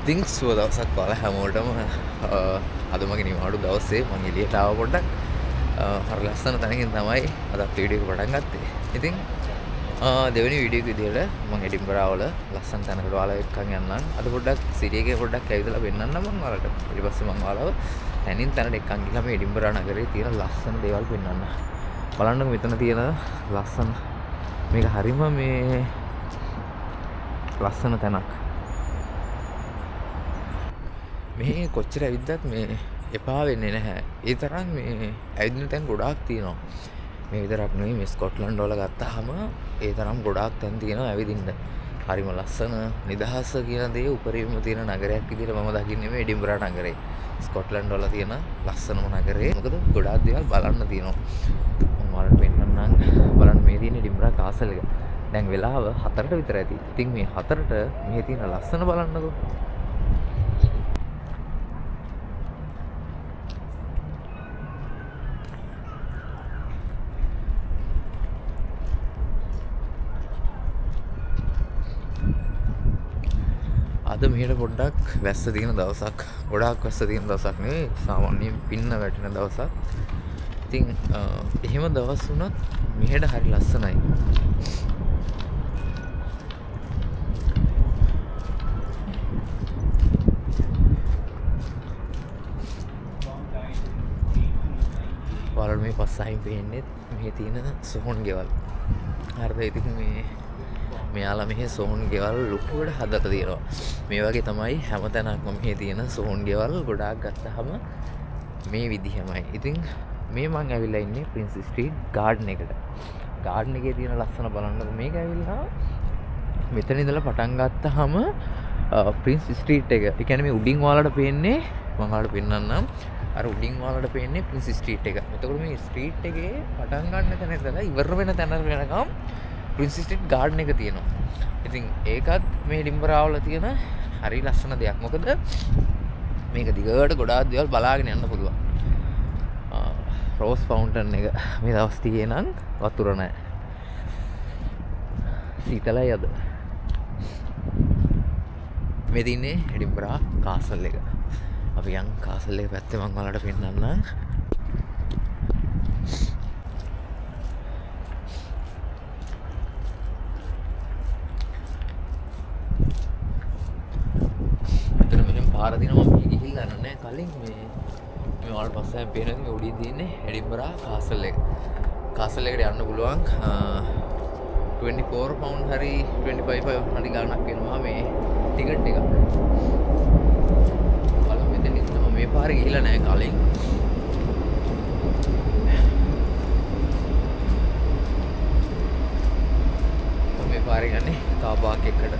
ඉතින් සුව දවසක් ඔයාලා හැමෝටම අද මගේ නිවාඩු දවසේ මම එළියට ආව පොඩ්ඩක් හරි ලස්සන තැනකින් තමයි අදත් වීඩියෝ එක පටන් ගත්තේ. ඉතින් දෙවෙනි වීඩියෝ එක විදියට මම එඩින්බරා වල ලස්සන තැනකට ඔයාලා එක්කන් යන්නම්. අද පොඩ්ඩක් සිටි එකේ පොඩ්ඩක් ඇවිදලා පෙන්නන්නම් මම ඔයාලට. ඊට පස්සේ මම ඔයාලව තැනින් තැනට එක්කන් ගිහලා මේ එඩින්බරා නගරේ තියෙන ලස්සන දේවල් පෙන්නන්න. බලන්නකො මෙතන තියෙන ලස්සන මේක හරිම මේ ලස්සන තැනක්. මෙහි කොච්චර ඇවිද්දත් මේ එපා වෙන්නේ නැහැ. ඒ තරම් මේ ඇවිදින තැන් ගොඩාක් තියෙනවා. මේ විතරක් නෙවෙයි මේ ස්කොට්ලන්ඩ් වල ගත්තාම ඒ තරම් ගොඩාක් තැන් තියෙනවා ඇවිදින්න. හරිම ලස්සන නිදහස කියන දේ උපරිම තියෙන නගරයක් විදිහට මම දකින්නේ මේ එඩින්බරා නගරේ. ස්කොට්ලන්ඩ් වල තියෙන ලස්සනම නගරේ. මොකද ගොඩාක් දේවල් බලන්න තියෙනවා. මම ඔයාලට පෙන්නන්නම්. බලන්න මේ තියෙන එඩින්බරා කාසල් එක. දැන් වෙලාව 4ට විතර ඇති. ඉතින් මේ 4ට මෙහි තියෙන ලස්සන බලන්නකෝ. අද මෙහෙට පොඩ්ඩක් වැස්ස තියෙන දවසක්. ගොඩාක් වැස්ස තියෙන දවසක් නෙවෙයි. සාමාන්‍යයෙන් පින්න වැටෙන දවසක්. ඉතින් එහෙම දවස් වුණත් මෙහෙට හරි ලස්සනයි. බලන්න මේ පස්සයින් පේන්නේ මෙහි තියෙන සොහොන් ගෙවල්. හරිද? ඉතින් මෙයාලා මෙහි සොහොන් ගෙවල් ලොකුවට හදලා තියෙනවා. මේ වගේ තමයි හැමතැනක්ම මෙහි තියෙන සොහොන් ගෙවල් ගොඩාක් ගත්තාම මේ විදිහමයි. ඉතින් මේ මං ඇවිල්ලා ඉන්නේ ප්‍රින්ස් ස්ට්‍රීට් ගාඩන් එකට. ගාඩන් එකේ තියෙන ලස්සන බලන්නකො. මේක ඇවිල්ලා මෙතන ඉඳලා පටන් ගත්තාම ප්‍රින්ස් ස්ට්‍රීට් එක. ඒ කියන්නේ මේ උඩින් ඔයාලට පේන්නේ මම ඔයාලට පෙන්නන්නම්. අර උඩින් ඔයාලට පේන්නේ ප්‍රින්ස් ස්ට්‍රීට් එක. එතකොට මේ ස්ට්‍රීට් එකේ පටන් ගන්න තැන ඉඳලා ඉවර වෙන තැන වෙනකම් ප්‍රින්ස් ස්ට්‍රීට් ගාඩන් එක තියෙනවා. ඉතින් ඒකත් මේ එඩින්බරා වල තියෙන හරි ලස්සන දෙයක්. මොකද මේක දිගට ගොඩාක් දේවල් බලාගෙන යන්න පුළුවන්. රෝස් ෆවුන්ටන් එක මේ දවස් තියේ නම් වතුර නැහැ. සීතලයි අද. මේ තින්නේ එඩින්බරා කාසල් එක. අපි යන් කාසල් එක පැත්තේ මම ඔයාලට පෙන්නන්නම්. පාර දිනවා මේ ගිහිල්ලා නැහැ කලින් මේ ඔයාලට පස්සේ පේනවා මේ උඩින් තියෙන්නේ එඩින්බරා කාසල් එක. කාසල් එකට යන්න පුළුවන් 24 pound හරි 25 හරි ගාණක් වෙනවා මේ ටිකට් එක. බලමු මෙතන ඉතනම මේ පාරේ ගිහිල්ලා නැහැ කලින්. මේ පාරේ යන්නේ කාර් පාක් එකකට.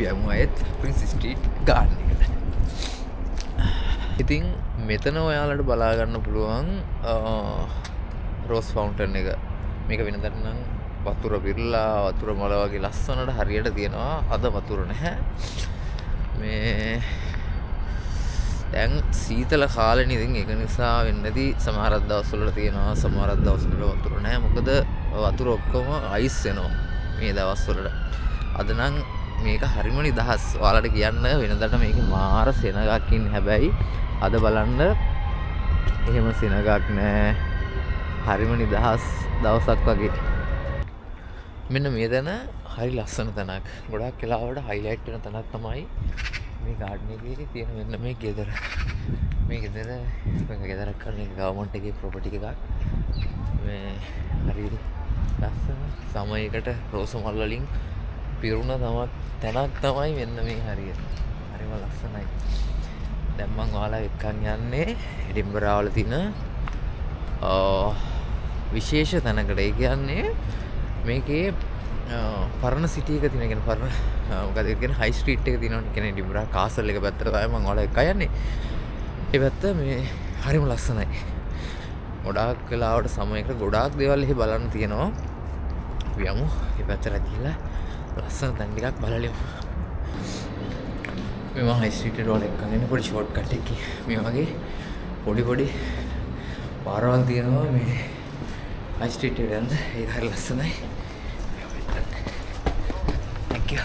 යමුත් ප්‍රින්ස් ස්ට්‍රීට් ගාඩන් එකට. ඉතින් මෙතන ඔයාලට බලා ගන්න පුළුවන් රෝස් ෆවුන්ටන් එක. මේක වෙනදට නම් වතුර පිරලා වතුර මල වගේ ලස්සනට හරියට තියෙනවා. අද වතුර නැහැ. මේ දැන් සීතල කාලෙනේ. ඉතින් ඒක නිසා වෙන්නදී සමහර දවස්වල තියෙනවා, සමහර දවස්වල වතුර නැහැ. මොකද වතුර ඔක්කොම අයිස් වෙනවා මේ දවස්වලට. අද නම් මේක හරිම නිදහස්. ඔයාලට කියන්න වෙනදට මේක මාර සෙනගක් ඉන්නේ. හැබැයි අද බලන්න එහෙම සෙනගක් නෑ. හරිම නිදහස් දවසක් වගේ. මෙන්න මේ තැන හරි ලස්සන තැනක්. ගොඩාක් වෙලාවට හයිලයිට් වෙන තැනක් තමයි මේ ගාඩන් එකේ තියෙන මෙන්න මේ ගෙදර. මේ ගෙදර ගෙදරක් කරන එක ගවර්න්මන්ට් එකේ ප්‍රොපර්ටි එකක්. මේ හරි ලස්සන සමයකට රෝස මල් වලින් පිරුණ තැනක් තමයි මෙන්න මේ හරිය. හරිම ලස්සනයි. දැන් මම ඔයාලා එක්කන් යන්නේ එඩින්බරා වල තියෙන විශේෂ තැනකට. ඒ කියන්නේ මේකේ පරණ සිටි එක තියෙන. කියන්නේ පරණ මොකද ඒ කියන්නේ හයි ස්ට්‍රීට් එක තියෙනවනේ. කියන්නේ එඩින්බරා කාසල් එක පැත්තට තමයි මම ඔයාලා එක්ක යන්නේ. ඒ පැත්ත මේ හරිම ලස්සනයි. ගොඩාක් වෙලාවට සමයකට ගොඩාක් දේවල් එහි බලන්න තියෙනවා. අපි යමු ඒ පැත්තට ගිහලා ලස්සන තැන් ටිකක් බලලෙමු. මේ හයි ස්ට්‍රීට් රෝඩ් එකක් යන පොඩි ෂෝට් කට් එකක්. මේ වගේ පොඩි පාරවල් තියෙනවා මේ හයි ස්ට්‍රීට් එකට යන්න. ඒක හරි ලස්සනයි. Thank you.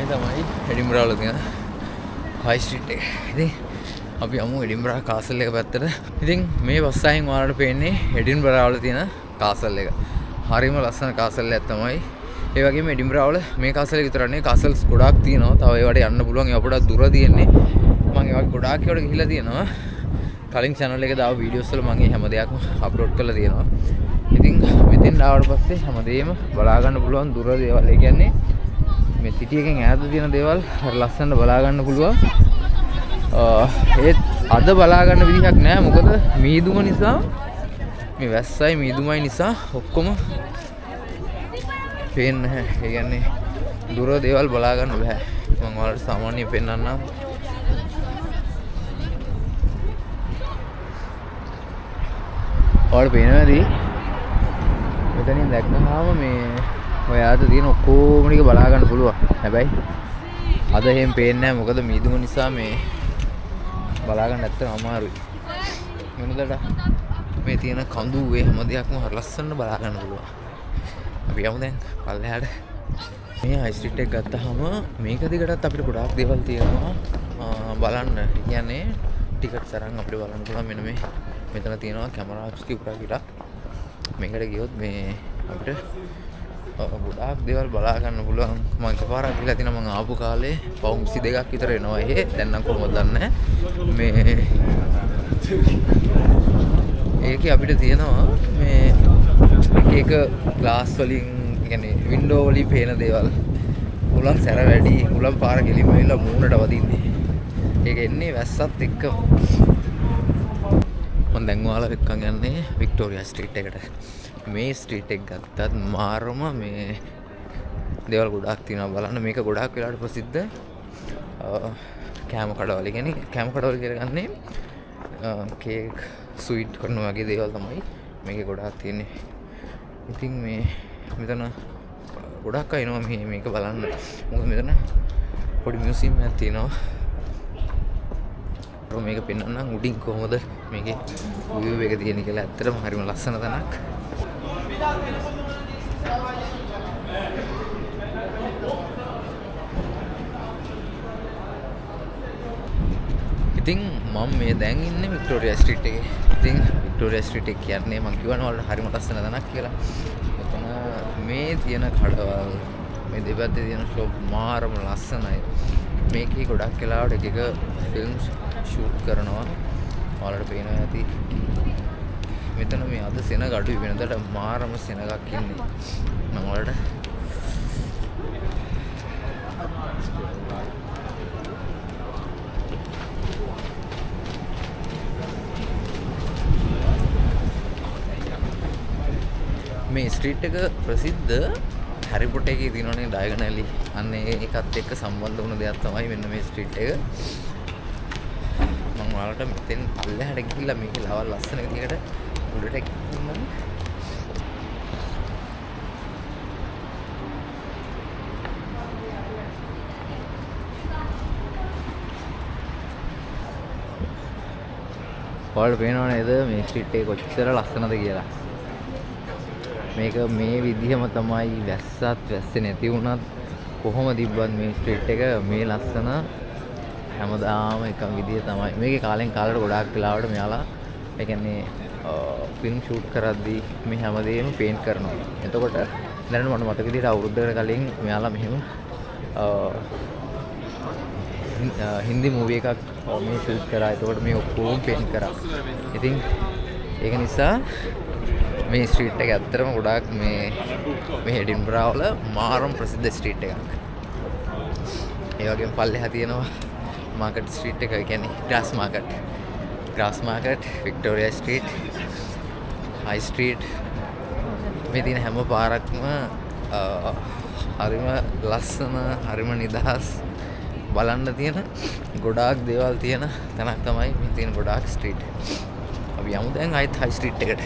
තමයි එඩින්බරා වල තියෙන හයි ස්ට්‍රීට් එක. ඉතින් අපි යමු එඩින්බරා කාසල් එක පැත්තට. ඉතින් මේ බස් එකෙන් ඔයාලට පේන්නේ එඩින්බරා වල තියෙන කාසල් එක. හරිම ලස්සන කාසල් එකක් තමයි. ඒ වගේම එඩින්බරා වල මේ කාසල් එක විතරක් නෙවෙයි කාසල්ස් ගොඩාක් තියෙනවා. තව ඒවට යන්න පුළුවන්. ඒ අපට දුර තියෙන්නේ. මම ඒ වගේ ගොඩාක් ඒවට ගිහිල්ලා තියෙනවා. කලින් channel එකේ දාව වීඩියෝස් වල මම හැම දෙයක්ම අප්ලෝඩ් කරලා තියෙනවා. ඉතින් මෙතෙන් ආවට පස්සේ හැමදේම බලා ගන්න පුළුවන් දුර දේවල්. ඒ කියන්නේ මේ සිටි එකෙන් ඈත තියෙන දේවල් හරි ලස්සනට බලා ගන්න පුළුවන්. ඒත් අද බලා ගන්න විදිහක් නෑ. මොකද මීදුම නිසා මේ වැස්සයි මීදුමයි නිසා ඔක්කොම පේන්නේ නැහැ. ඒ කියන්නේ දුර දේවල් බලා ගන්න බෑ. මම ඔයාලට සාමාන්‍යයෙන් පෙන්නන්නම්. ඔයාලට පේනවාද? මෙතනින් දැක්කහම මේ ඔය ආද තියෙන ඔක්කොම ටික බලා ගන්න පුළුවන්. හැබැයි අද එහෙම පේන්නේ නැහැ. මොකද මීදුම නිසා මේ බලා ගන්න ඇත්තටම අමාරුයි. වෙනදට මේ තියෙන කඳු වේ හැම දෙයක්ම හරි ලස්සනට බලා ගන්න පුළුවන්. අපි යමු දැන් පල්ලෙහාට. මේ හයි ස්ට්‍රීට් එක ගත්තාම මේක දිගටත් අපිට ගොඩාක් දේවල් තියෙනවා බලන්න. කියන්නේ ටිකට්ස් අරන් අපිට බලන්න පුළුවන්. මෙන්න මේ මෙතන තියෙනවා කැමරාස්කි පුරා කියලා. මේකට ගියොත් මේ අපිට ගොඩාක් දේවල් බලා ගන්න පුළුවන්. මම එකපාරක් ගිහලා තිනා මම ආපු කාලේ පවුම් 22ක් විතර එනවා. එහෙ දැන් නම් කොහොමද දන්නේ මේ ඒකේ අපිට තියෙනවා මේ එක ග්ලාස් වලින් يعني වින්ඩෝ වලින් පේන දේවල්. උලන් සැර වැඩි උලන් පාර ගෙලින්ම වෙලා මූණට වදින්නේ. ඒක එන්නේ වැස්සත් එක්ක. මම දැන් ඔයාලා එක්කන් යන්නේ වික්ටෝරියා ස්ට්‍රීට් එකට. මේ ස්ට්‍රීට් එක ගත්තත් මාරම මේ දේවල් ගොඩාක් තියෙනවා බලන්න. මේක ගොඩාක් වෙලාවට ප්‍රසිද්ධ කෑම කඩවල. කියන්නේ කෑම කඩවල කියලා ගන්නේ කේක් ස්වීට් කරන වගේ දේවල් තමයි මේකේ ගොඩාක් තියෙන්නේ. ඉතින් මේ මෙතන ගොඩාක් අය එනවා මේක බලන්න. මොකද මෙතන පොඩි මියුසියම් එකක් තියෙනවා. මේක පෙන්වන්නම් උඩින් කොහොමද මේකේ view එක තියෙන්නේ කියලා. ඇත්තටම හරිම ලස්සන තැනක්. ඉතින් මම මේ දැන් ඉන්නේ වික්ටෝරියා ස්ට්‍රීට් එකේ. ඉතින් වික්ටෝරියා ස්ට්‍රීට් එක කියන්නේ මම කියවනවා වල හරිම ලස්සන තැනක් කියලා. මෙතන මේ තියෙන කඩවල් මේ දෙපැත්තේ තියෙන ෂොප් මාරම ලස්සනයි. මේකේ ගොඩක් වෙලාවට එක ෆිල්ම්ස් ෂූට් කරනවා. ඔයාලට පේනවා ඇති. මෙතන මේ අද සෙනග අඩුයි. වෙනදට මාරම සෙනගක් ඉන්නේ. මම ඔයාලට මේ ස්ට්‍රීට් එක ප්‍රසිද්ධ හැරි පොටර් එකේ තියෙනවනේ ඩයගනල් ඇලි. අන්න ඒකත් එක්ක සම්බන්ධ වුණ දෙයක් තමයි මෙන්න මේ ස්ට්‍රීට් එක. මම ඔයාලට මෙතෙන් පල්ලෙහාට ගිහිල්ලා මේකේ ලවල් ලස්සන විදිහකට උඩට ගිහින් ඔයාලට පේනව නේද මේ ස්ට්‍රීට් එක කොච්චර ලස්සනද කියලා. මේක මේ විදිහම තමයි වැස්සත් වැස්සේ නැති වුණත් කොහොම තිබ්බත් මේ ස්ට්‍රීට් එක මේ ලස්සන හැමදාම එකම විදිහ තමයි. මේකේ කාලෙන් කාලට ගොඩාක් වෙලාවට මෙයාලා ඒ කියන්නේ ෆිල්ම් ෂූට් කරද්දී මේ හැමදේම පේන්ට් කරනවා. එතකොට දැනට මට මතක විදිහට අවුරුද්දකට කලින් මෙයාලා මෙහෙම හින්දි මූවී එකක් මේ ෂූට් කරා. එතකොට මේ ඔක්කොම පේන්ට් කරා. ඉතින් ඒක නිසා මේ ස්ට්‍රීට් එක ඇත්තටම ගොඩාක් මේ එඩින්බරා වල මාරම ප්‍රසිද්ධ ස්ට්‍රීට් එකක්. ඒ වගේම පල්ලෙහා තියෙනවා මාකට් ස්ට්‍රීට් එක. කියන්නේ ග්‍රාස් මාකට්, වික්ටෝරියා ස්ට්‍රීට්, හයි ස්ට්‍රීට්. මේ තියෙන හැම පාරක්ම හරිම ලස්සන, හරිම නිදහස්. බලන්න තියෙන ගොඩාක් දේවල් තියෙන තැනක් තමයි මේ තියෙන ගොඩාක් ස්ට්‍රීට්. අපි යමු දැන් ආයෙත් හයි ස්ට්‍රීට් එකට.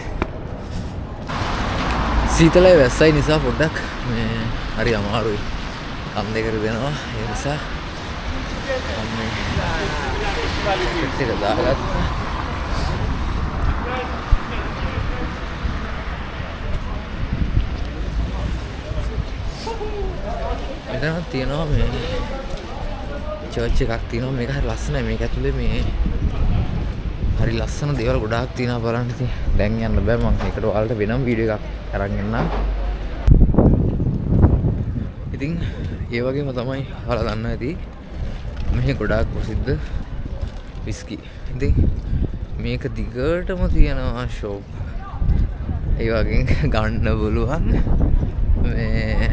සීතලයි වැස්සයි නිසා පොඩ්ඩක් මේ හරි අමාරුයි. කම් දෙක දෙනවා. ඒ නිසා මම මේ ජැකට් එක දාගත්තා. මෙතන තියෙනවා මේ චර්ච් එකක් තියෙනවා. මේක හරි ලස්සනයි. මේක ඇතුලේ මේ හරි ලස්සන දේවල් ගොඩාක් තියෙනවා බලන්න ඉතින්. දැන් යන්න බෑ මම ඒකට ඔයාලට වෙනම වීඩියෝ එකක් අරන් එන්නම්. ඉතින් ඒ වගේම තමයි ඔයාලා දන්න ඇති මේ ගොඩාක් ප්‍රසිද්ධ විස්කි. ඉතින් මේක දිගටම තියෙනවා ෂොප්. ඒ වගේ ගන්න බලුවන් මේ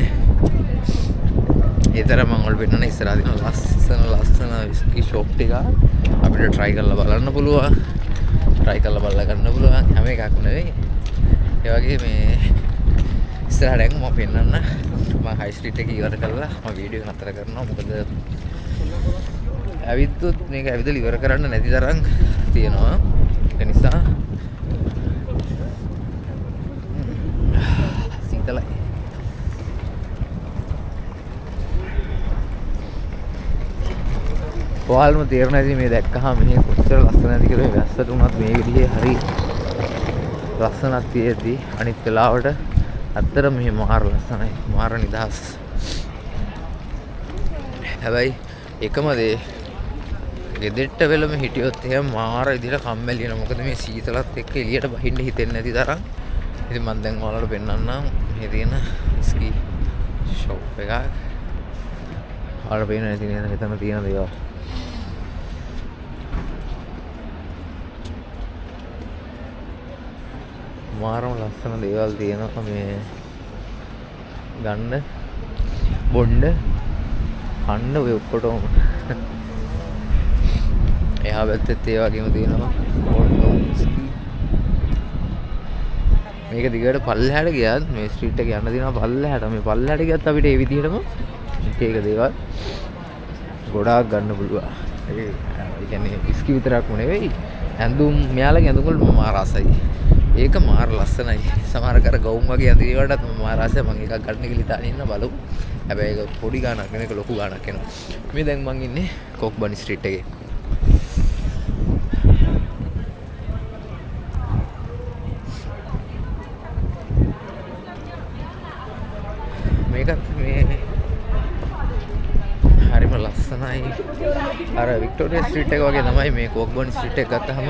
ඒතර මම ඔයාලට වෙනන ඉස්සරහ දින ලස්සන විස්කි ෂොප් ටික අපිට try කරලා බලන්න පුළුවන්. try කරලා බලලා ගන්න පුළුවන්. හැම එකක් නෙවෙයි. ඒ වගේ මේ ඉස්සරහට මම පෙන්නන්න මම හයි ස්ට්‍රීට් එක ඉවර කරලා මම වීඩියෝ එක නතර කරනවා. මොකද ඇවිද්දොත් මේක ඇවිදලා ඉවර කරන්න නැති තරම් තියෙනවා. ඒ නිසා සීතලයි. ඔයාලම තේරෙන ඇති මේ දැක්කහම මෙහි කොච්චර ලස්සනද කියලා. වැස්සට උනත් මේ විදිහේ හරි ලස්සනක් තියෙද්දි අනිත් වෙලාවට අත්තර මෙහි මාර ලස්සනයි. මාර නිදහස්. හැබැයි එකම දේ ගෙදෙට්ට වෙලම හිටියොත් එහෙම මාර විදිහට කම්මැලි වෙනවා. මොකද මේ සීතලත් එක්ක එළියට බහින්න හිතෙන්නේ නැති තරම්. ඉතින් මම දැන් ඔයාලට පෙන්නන්නම් මේ තියෙන ස්කී ෂොප් එකක්. ඔයාලට පේන්නේ නැති නේද හිතන තියෙන දේවල්. මාරම ලස්සන දේවල් තියෙනවා මේ ගන්න බොන්න කන්න ඔය ඔක්කොටම. එහා පැත්තෙත් ඒ වගේම තියෙනවා. මේක දිගට පල්ලෙහාට ගියත් මේ ස්ට්‍රීට් එක යන්න තියෙනවා පල්ලෙහාට. මේ පල්ලෙහාට ගියත් අපිට ඒ විදිහටම එක දේවල් ගොඩාක් ගන්න පුළුවන්. ඒ කියන්නේ විස්කි විතරක්ම නෙවෙයි. ඇඳුම් මෙයාලගේ ඇඳුම් වල මාර ආසයි. ඒක මාර ලස්සනයි. සමහර කර ගවුම් වගේ ඇඳේවටත් මාර ආසයි. මම එකක් ගන්න කියලා හිතාගෙන ඉන්න බලමු. හැබැයි ඒක පොඩි ගාණක් නෙවෙයි. ඒක ලොකු ගාණක් එනවා. මේ දැන් මං ඉන්නේ කොක්බනි ස්ට්‍රීට් එකේ. මේකත් මේ හරිම ලස්සනයි. අර වික්ටෝරියා ස්ට්‍රීට් එක වගේ තමයි මේ කොක්බනි ස්ට්‍රීට් එක ගත්තහම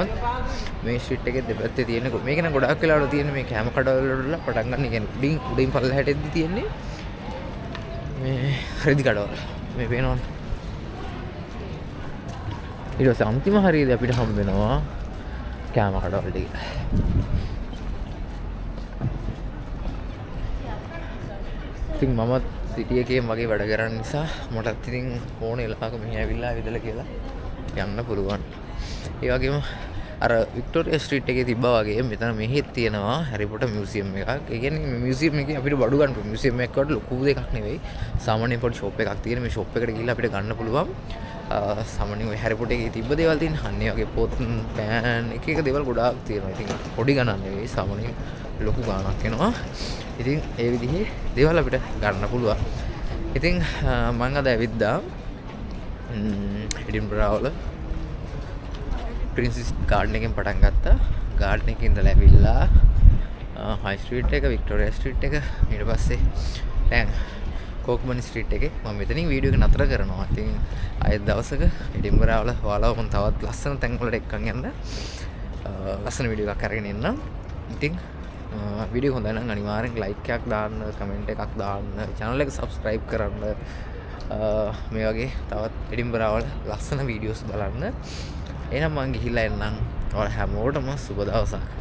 මේ ස්ට්‍රීට් එකේ දෙපැත්තේ තියෙන මේක නම් ගොඩාක් වෙලාවට තියෙන මේ කැම කඩවල වල පටන් ගන්න. කියන්නේ උඩින් පල්ලෙහාට එද්දි තියෙන්නේ මේ හරිදි කඩවල. මේ පේනවනේ. ඊට පස්සේ අන්තිම හරියදී අපිට හම්බ වෙනවා කැම කඩවල ටික. ඉතින් මමත් සිටි එකේ මගේ වැඩ කරන නිසා මටත් ඉතින් ඕනේ වෙලාවක මෙහි ඇවිල්ලා විදලා කියලා යන්න පුළුවන්. ඒ වගේම අර වික්ටෝරියා ස්ට්‍රීට් එකේ තිබ්බා වගේ මෙතන මෙහෙත් තියෙනවා හැරි පොටර් මියුසියම් එකක්. ඒ කියන්නේ මේ මියුසියම් එකේ අපිට බඩු ගන්න පුළුවන්. මියුසියම් එකකට ලොකු දෙයක් නෙවෙයි. සාමාන්‍ය පොඩි ෂොප් එකක් තියෙන. මේ ෂොප් එකට ගිහිල්ලා අපිට ගන්න පුළුවන්. සාමාන්‍යයෙන් ඔය හැරි පොටර් එකේ තිබ්බ දේවල් තියෙන. අන්නේ වගේ පොත්, පෑන් එක එක දේවල් ගොඩාක් තියෙනවා. ඉතින් පොඩි ගණන් නෙවෙයි. සාමාන්‍යයෙන් ලොකු ගාණක් එනවා. ඉතින් ඒ විදිහේ දේවල් අපිට ගන්න පුළුවන්. ඉතින් මම අද ඇවිද්දා එඩින්බරා වල ප්‍රින්සස් ගාඩන් එකෙන් පටන් ගත්තා. ගාඩන් එකේ ඉඳලා ඇවිල්ලා හයි ස්ට්‍රීට් එක, වික්ටෝරියා ස්ට්‍රීට් එක, ඊට පස්සේ දැන් කොක්බනි ස්ට්‍රීට් එකේ මම මෙතනින් වීඩියෝ එක නතර කරනවා. ඉතින් ආයෙත් දවසක එඩින්බරා වල ඔයාලව මම තවත් ලස්සන තැන් වලට එක්කන් යන්න ලස්සන වීඩියෝ එකක් අරගෙන එන්නම්. ඉතින් වීඩියෝ හොඳ නම් අනිවාර්යෙන් ලයික් එකක් දාන්න, කමෙන්ට් එකක් දාන්න, channel එක subscribe කරන්න. මේ වගේ තවත් එඩින්බරා වල ලස්සන වීඩියෝස් බලන්න. එහෙනම් මම ගිහිල්ලා එන්නම්. ඔයාලා හැමෝටම සුබ දවසක්.